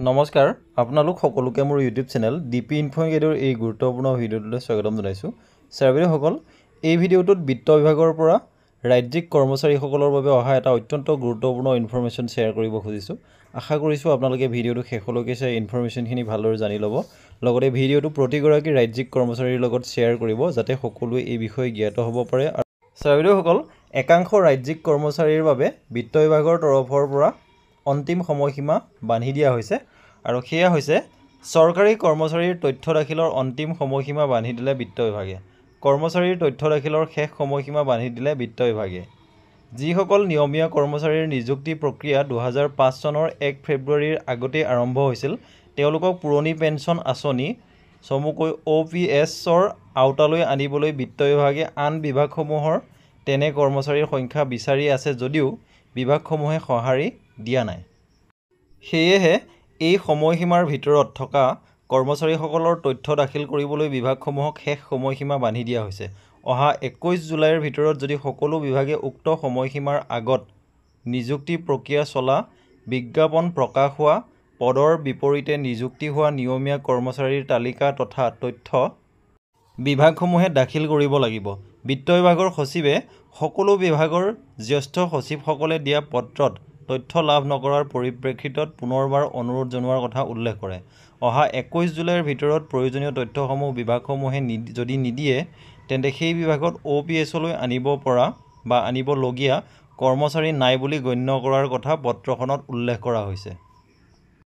নমস্কাৰ আপোনালোক সকলোকে মোৰ ইউটিউব চেনেল ডিপি ইনফোগেডৰ এই গুৰুত্বপূৰ্ণ ভিডিঅ'টোলৈ স্বাগতম জনাইছোঁ। ছাৰসকল, এই ভিডিঅ'টোত বিত্ত বিভাগৰ পৰা ৰাজ্যিক কৰ্মচাৰীসকলৰ বাবে অহা এটা অত্যন্ত গুৰুত্বপূৰ্ণ ইনফৰমেশ্যন শ্বেয়াৰ কৰিব খুজিছোঁ। আশা কৰিছোঁ আপোনালোকে ভিডিঅ'টো শেষলৈকে চাই ইনফৰমেশ্যনখিনি ভালদৰে জানি ল'ব। লগতে ভিডিঅ'টো প্ৰতিগৰাকী ৰাজ্যিক কৰ্মচাৰীৰ লগত শ্বেয়াৰ কৰিব যাতে সকলোৱে এই বিষয়ে জ্ঞাত হ'ব পাৰে। ছাৰসকল, একাংশ ৰাজ্যিক কৰ্মচাৰীৰ বাবে বিত্ত বিভাগৰ তৰফৰ পৰা অন্তিম সময়সীমা বান্ধি দিয়া হৈছে আৰু সেয়া হৈছে চৰকাৰী কৰ্মচাৰীৰ তথ্য দাখিলৰ অন্তিম সময়সীমা বান্ধি দিলে বিত্ত বিভাগে। কৰ্মচাৰীৰ তথ্য দাখিলৰ শেষ সময়সীমা বান্ধি দিলে বিত্ত বিভাগে। যিসকল নিয়মীয়া কৰ্মচাৰীৰ নিযুক্তি প্ৰক্ৰিয়া 2005 চনৰ 1 ফেব্ৰুৱাৰীৰ আগতেই আৰম্ভ হৈছিল, তেওঁলোকক পুৰণি পেঞ্চন আঁচনি চমুকৈ OPS-ৰ আওতালৈ আনিবলৈ বিত্ত বিভাগে আন বিভাগসমূহৰ তেনে কৰ্মচাৰীৰ সংখ্যা বিচাৰি আছে যদিও বিভাগসমূহে সঁহাৰি দিয়া নাই। সেয়েহে এই সময়সীমাৰ ভিতৰত থকা কৰ্মচাৰীসকলৰ তথ্য দাখিল কৰিবলৈ বিভাগসমূহক শেষ সময়সীমা বান্ধি দিয়া হৈছে। অহা 21 জুলাইৰ ভিতৰত যদি সকলো বিভাগে উক্ত সময়সীমাৰ আগত নিযুক্তি প্ৰক্ৰিয়া চলা, বিজ্ঞাপন প্ৰকাশ হোৱা, পদৰ বিপৰীতে নিযুক্তি হোৱা নিয়মীয়া কৰ্মচাৰীৰ তালিকা তথা তথ্য বিভাগসমূহে দাখিল কৰিব লাগিব। বিত্ত বিভাগৰ সচিবে সকলো বিভাগৰ জ্যেষ্ঠ সচিবসকলে দিয়া পত্ৰত তথ্য লাভ নকৰাৰ পৰিপ্ৰেক্ষিতত পুনৰবাৰ অনুৰোধ জনোৱাৰ কথা উল্লেখ কৰে। অহা 21 জুলাইৰ ভিতৰত প্ৰয়োজনীয় তথ্যসমূহ বিভাগসমূহে যদি নিদিয়ে তেন্তে সেই বিভাগত OPS-লৈ আনিব পৰা বা আনিবলগীয়া কৰ্মচাৰী নাই বুলি গণ্য কৰাৰ কথা পত্ৰখনত উল্লেখ কৰা হৈছে।